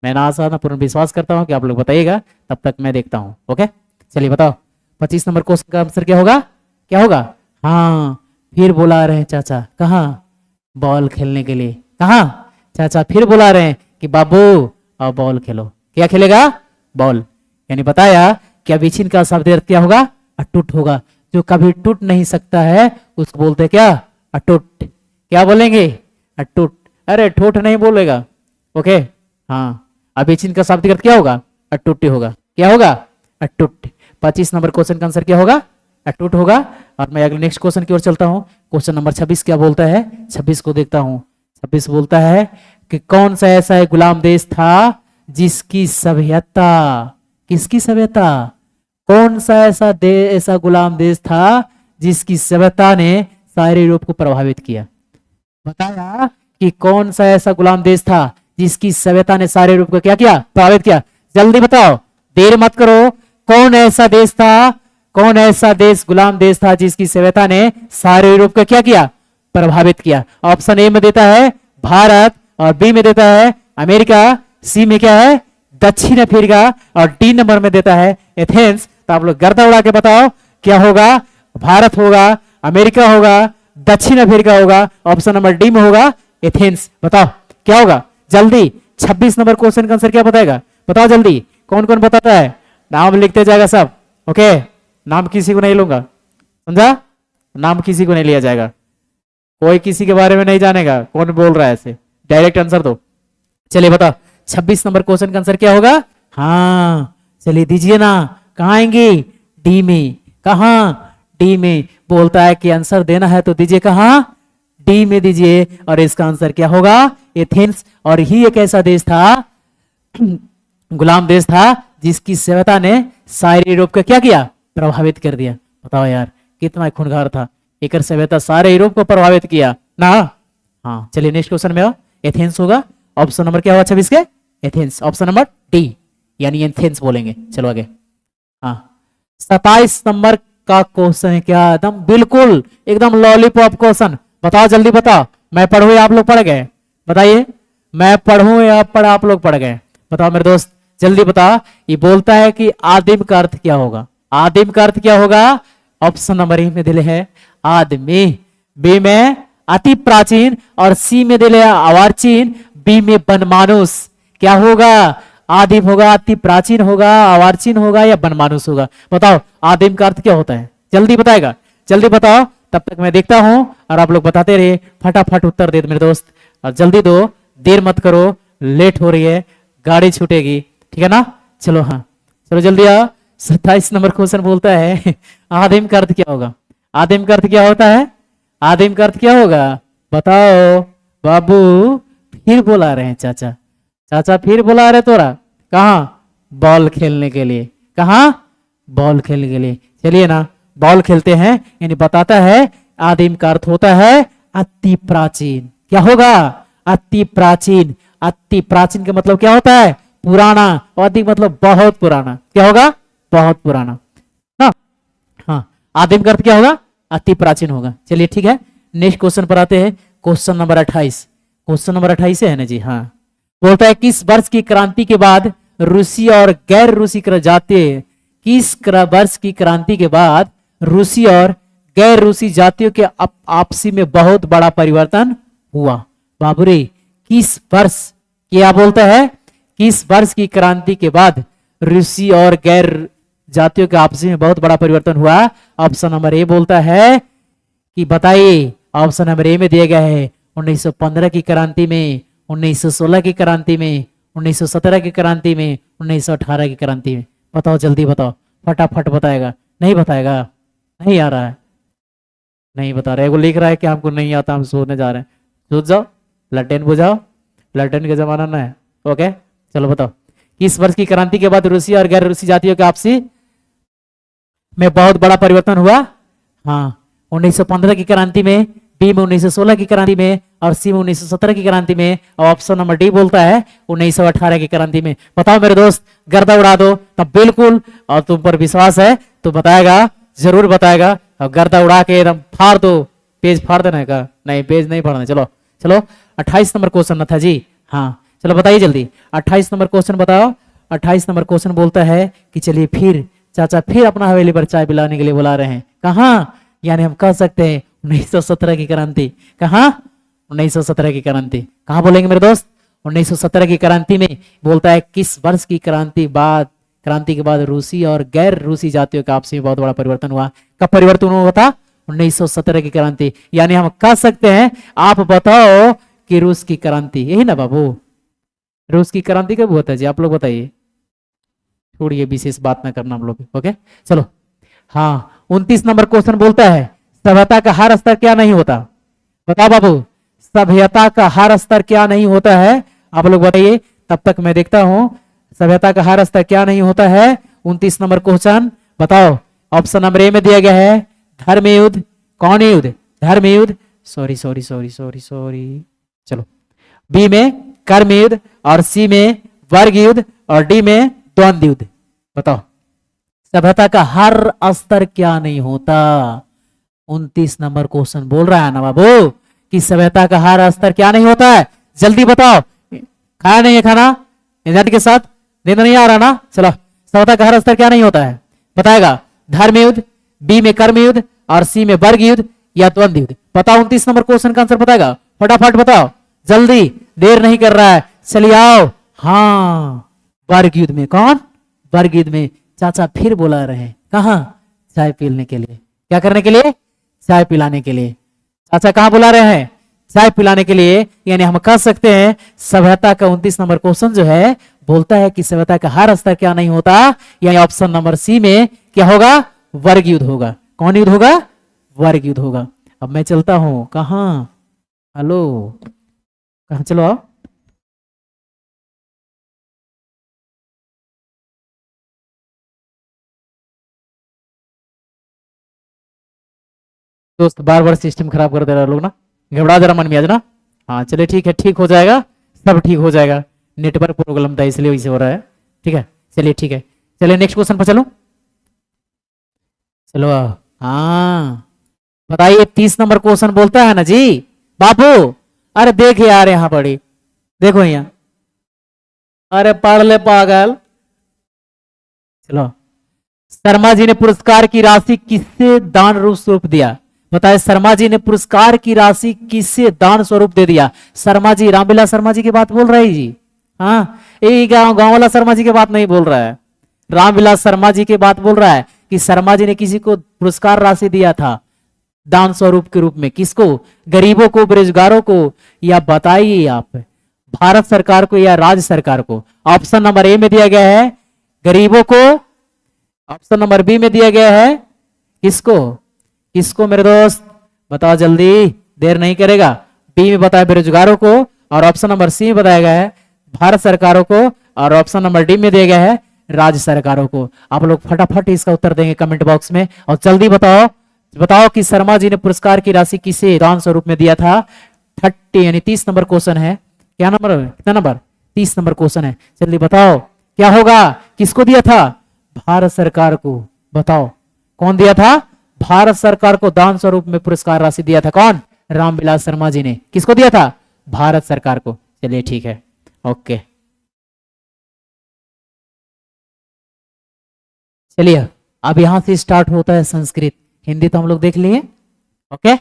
मैं ना आशा ना पूर्ण विश्वास करता हूं कि आप लोग बताइएगा, तब तक मैं देखता हूं। ओके चलिए बताओ 25 नंबर क्वेश्चन का आंसर क्या होगा? क्या होगा? हाँ फिर बुला रहे हैं चाचा, कहाँ? बॉल खेलने के लिए। कहाँ? चाचा फिर बुला रहे हैं कि बाबू अब बॉल खेलो। क्या खेलेगा? बॉल। यानी बताया कि अविच्छिन्न का शब्द अर्थ क्या होगा? अटूट होगा। जो कभी टूट नहीं सकता है उसको बोलते क्या? अटूट। क्या बोलेंगे? अटूट। अरे ठोठ नहीं बोलेगा। ओके हाँ, अविच्छिन्न का शाब्दिक अर्थ क्या होगा? अटूट होगा। क्या होगा? अटूट। 25 नंबर क्वेश्चन का आंसर क्या होगा? अटूट होगा। और मैं अगले नेक्स्ट क्वेश्चन की ओर चलता हूं। क्वेश्चन नंबर 26 क्या बोलता है? 26 को देखता हूं। 26 बोलता है कि कौन सा ऐसा एक गुलाम देश था जिसकी सभ्यता, किसकी सभ्यता? कौन सा ऐसा गुलाम देश था जिसकी सभ्यता ने सारे यूरोप को प्रभावित किया? बताया कि कौन सा ऐसा गुलाम देश था जिसकी सभ्यता ने सारे यूरोप को क्या किया? प्रभावित किया। जल्दी बताओ, देर मत करो। कौन ऐसा देश था, कौन ऐसा देश, गुलाम देश था जिसकी सभ्यता ने सारे यूरोप को क्या किया? प्रभावित किया। ऑप्शन ए में देता है भारत, और बी में देता है अमेरिका, सी में क्या है? दक्षिण अफ्रीका, और डी नंबर में देता है एथेंस। तो आप लोग गर्दा उड़ा के बताओ क्या होगा? भारत होगा, अमेरिका होगा, दक्षिण अफ्रीका होगा, ऑप्शन नंबर डी में होगा एथेंस। बताओ क्या होगा? जल्दी 26 नंबर क्वेश्चन का आंसर क्या बताएगा? बताओ जल्दी, कौन कौन बताता है? नाम लिखते जाएगा सब। ओके नाम किसी को नहीं लूंगा, समझा? नाम किसी को नहीं लिया जाएगा, कोई किसी के बारे में नहीं जानेगा कौन बोल रहा है, ऐसे डायरेक्ट आंसर दो। चलिए बताओ 26 नंबर क्वेश्चन का आंसर क्या होगा? हाँ चलिए दीजिए ना। कहाँ आएंगे? डी में। कहाँ? डी में। बोलता है कि आंसर देना है तो दीजिए कहाँ? डी में दीजिए। और इसका आंसर क्या होगा? एथेंस। और ही एक ऐसा देश था, गुलाम देश था, जिसकी सभ्यता ने सारे यूरोप को क्या किया? प्रभावित कर दिया। बताओ यार कितना खूंखार था, एक सभ्यता सारे यूरोप को प्रभावित किया ना। हाँ चलिए नेक्स्ट क्वेश्चन में आओ। एथेंस होगा। ऑप्शन नंबर क्या होगा 26 के? एथेंस। ऑप्शन नंबर डी यानी एथेंस बोलेंगे। चलो आगे। हाँ 27 नंबर का क्वेश्चन है क्या? एकदम बिल्कुल एकदम लॉलीपॉप क्वेश्चन। बताओ जल्दी बताओ। मैं पढ़ू या आप लोग पढ़ गए? बताइए, मैं पढ़ूं या आप लोग पढ़ गए? बताओ मेरे दोस्त जल्दी बताओ। ये बोलता है कि आदिम का अर्थ क्या होगा? आदिम का अर्थ क्या होगा? ऑप्शन नंबर ए में दिले है आदमी, बी में अति प्राचीन, और सी में दिले अर्वाचीन, बी में बनमानुष। क्या होगा? आदिम होगा, अति प्राचीन होगा, अर्वाचीन होगा, या बनमानुष होगा? बताओ आदिम का अर्थ क्या होता है? जल्दी बताएगा, जल्दी बताओ। तब तक मैं देखता हूं और आप लोग बताते रहिए। फटाफट उत्तर दे मेरे दोस्त, और जल्दी दो, देर मत करो, लेट हो रही है, गाड़ी छूटेगी, ठीक है ना? चलो हाँ चलो जल्दी आओ। 27 नंबर क्वेश्चन बोलता है आदिम का अर्थ क्या होगा? आदिम का अर्थ क्या होता है? आदिम का अर्थ क्या होगा? बताओ बाबू। फिर बुला रहे हैं चाचा, चाचा फिर बुला रहे तोरा। कहाँ? बॉल खेलने के लिए। कहाँ? बॉल खेलने के लिए। चलिए ना बॉल खेलते हैं। यानी बताता है आदिम का अर्थ होता है अति प्राचीन। क्या होगा? अति प्राचीन। अति प्राचीन का मतलब क्या होता है? पुराना। और अधिक मतलब बहुत पुराना। क्या होगा? बहुत पुराना ना। हाँ, आदिम का अर्थ क्या होगा? अति प्राचीन होगा। चलिए ठीक है, नेक्स्ट क्वेश्चन पर आते हैं। Question number 28। क्वेश्चन नंबर 28 है ना जी। हाँ, बोलता है किस वर्ष की क्रांति के बाद रूसी और गैर रूसी जातीय, किस वर्ष की क्रांति के बाद रूसी और गैर रूसी जातियों के आपसी में बहुत बड़ा परिवर्तन हुआ? बाबूरे, किस वर्ष, क्या बोलता है? किस वर्ष की क्रांति के बाद रूसी और गैर जातियों के आपसी में बहुत बड़ा परिवर्तन हुआ? ऑप्शन नंबर ए बोलता है कि बताइए। ऑप्शन नंबर ए में दिया गया है 1915 की क्रांति में, 1916 की क्रांति में, 1917 की क्रांति में, 1918 की क्रांति में। बताओ, जल्दी बताओ, फटाफट बताएगा। नहीं बताएगा? नहीं आ रहा है, नहीं बता रहे। वो लिख रहा है कि हमको नहीं आता, हम सोने जा रहे हैं। सोच जाओ, लटेन बुझाओ, लटेन का जमाना ना है। ओके, चलो बताओ। किस वर्ष की क्रांति के बाद रूसी और गैर रूसी जातियों के आपसी में बहुत बड़ा परिवर्तन हुआ? हाँ, 1915 की क्रांति में, बी में 1916 की क्रांति में, और सी में 1917 की क्रांति में, और ऑप्शन नंबर डी बोलता है 1918 की क्रांति में। बताओ मेरे दोस्त, गर्दा उड़ा दो तब बिल्कुल, और तुम पर विश्वास है तो बताएगा, जरूर बताएगा। और गर्दा उड़ा के एकदम फाड़ दो, पेज फाड़ देना का? नहीं, पेज नहीं फाड़ना। चलो चलो, 28 नंबर क्वेश्चन था जी। हाँ, चलो बताइए जल्दी, 28 नंबर क्वेश्चन बताओ। 28 नंबर क्वेश्चन बोलता है कि चलिए फिर चाचा फिर अपना हवेली पर चाय पिलाने के लिए बुला रहे हैं। कहाँ? यानी हम कह सकते हैं 1917 की क्रांति। कहाँ? 1917 की क्रांति। कहाँ बोलेंगे मेरे दोस्त? 1917 की क्रांति में बोलता है किस वर्ष की क्रांति के बाद रूसी और गैर रूसी जातियों के आपसी में बहुत बड़ा परिवर्तन हुआ? कब परिवर्तन हुआ था? 1917 की क्रांति। यानी हम कह सकते हैं, आप बताओ कि रूस की क्रांति, यही ना बाबू? रूस की क्रांति कब हुआ था जी? आप लोग बताइए, छोड़िए विशेष बात ना करना हम लोग। ओके, चलो। हाँ, 29 नंबर क्वेश्चन बोलता है सभ्यता का हर स्तर क्या नहीं होता? बताओ बाबू, सभ्यता का हर स्तर क्या नहीं होता है? आप लोग बताइए, तब तक मैं देखता हूं सभ्यता का हर स्तर क्या नहीं होता है। 29 नंबर क्वेश्चन बताओ। ऑप्शन नंबर ए में दिया गया है धर्म युद्ध। कौन युद्ध? धर्म युद्ध। Sorry sorry sorry sorry sorry, चलो। बी में कर्म युद्ध, और सी में वर्ग युद्ध, और डी में द्वंद्व युद्ध। बताओ, सभ्यता का हर स्तर क्या नहीं होता? 29 नंबर क्वेश्चन बोल रहा है ना बाबू कि सभ्यता का हर स्तर क्या नहीं होता है? जल्दी बताओ। खाया नहीं है खाना इंजन के साथ? नींद नहीं आ रहा ना? चलो, सभ्यता का हर स्तर क्या नहीं होता है? बताएगा धर्म युद्ध, बी में कर्म युद्ध, और सी में वर्ग युद्ध, या द्वंद्व युद्ध। बताओ, 29 नंबर क्वेश्चन का आंसर बताएगा? फटाफट बताओ, जल्दी, देर नहीं कर रहा है। चलिए आओ। हाँ, वर्ग युद्ध में। कौन? वर्ग युद्ध में चाचा फिर बुला रहे हैं। कहाँ? चाय पीने के लिए। क्या करने के लिए? चाय पिलाने के लिए। चाचा कहाँ बुला रहे हैं? चाय पिलाने के लिए। यानी हम कह सकते हैं सभ्यता का 29 नंबर क्वेश्चन जो है बोलता है कि सभ्यता का हर स्तर क्या नहीं होता? यानी ऑप्शन नंबर सी में क्या होगा? वर्ग युद्ध होगा। कौन युद्ध होगा? वर्ग युद्ध होगा। अब मैं चलता हूं। कहाँ? हेलो, कहाँ? चलो आओ। दोस्त बार बार सिस्टम खराब कर दे रहा लोग ना, घबरा जरा मन में आज ना। हाँ चलिए ठीक है, ठीक हो जाएगा, सब ठीक हो जाएगा। नेटवर्क प्रॉब्लम था इसलिए वैसे हो रहा है। ठीक है, चलिए ठीक है। चलिए नेक्स्ट क्वेश्चन पर चलो। चलो हाँ बताइए, 30 नंबर क्वेश्चन बोलता है ना जी बाबू। अरे देख यार यहाँ पढ़ी, देखो यहाँ, अरे पढ़ ले पागल। चलो, शर्मा जी ने पुरस्कार की राशि किससे दान रूप स्वरूप दिया? बताए, शर्मा जी ने पुरस्कार की राशि किससे दान स्वरूप दे दिया? शर्मा जी, रामविलास शर्मा जी की बात बोल रहा है जी। हाँ, ये गांव वाला शर्मा जी की बात नहीं बोल रहा है, रामविलास शर्मा जी की बात बोल रहा है कि शर्मा जी ने किसी को पुरस्कार राशि दिया था दान स्वरूप के रूप में। किसको? गरीबों को, बेरोजगारों को, या बताइए आप भारत सरकार को या राज्य सरकार को? ऑप्शन नंबर ए में दिया गया है गरीबों को, ऑप्शन नंबर बी में दिया गया है किसको? किसको मेरे दोस्त? बताओ जल्दी, देर नहीं करेगा। बी में बताया बेरोजगारों को, और ऑप्शन नंबर सी में बताया गया है भारत सरकारों को, और ऑप्शन नंबर डी में दिया गया है राज्य सरकारों को। आप लोग फटाफट इसका उत्तर देंगे कमेंट बॉक्स में, और जल्दी बताओ बताओ कि शर्मा जी ने पुरस्कार की राशि किसे दान स्वरूप में दिया था? 30 यानी 30 नंबर क्वेश्चन है, क्या नंबर है, कितना नंबर, 30 नंबर क्वेश्चन है। जल्दी बताओ क्या होगा, किसको दिया था, भारत सरकार को। बताओ कौन दिया था, भारत सरकार को दान स्वरूप में पुरस्कार राशि दिया था कौन, रामविलास शर्मा जी ने। किसको दिया था, भारत सरकार को। चलिए ठीक है, ओके। चलिए अब यहां से स्टार्ट होता है संस्कृत। हिंदी तो हम लोग देख लिए, ओके।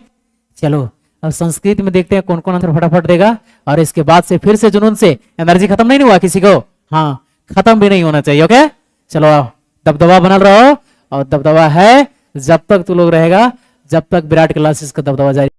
चलो अब संस्कृत में देखते हैं कौन कौन आंसर फटाफट देगा, और इसके बाद से फिर से जुनून से, एनर्जी खत्म नहीं हुआ किसी को, हाँ खत्म भी नहीं होना चाहिए, ओके। चलो दबदबा बनल रहो, और दबदबा है जब तक तू लोग रहेगा, जब तक विराट क्लासेस का दबदबा जारी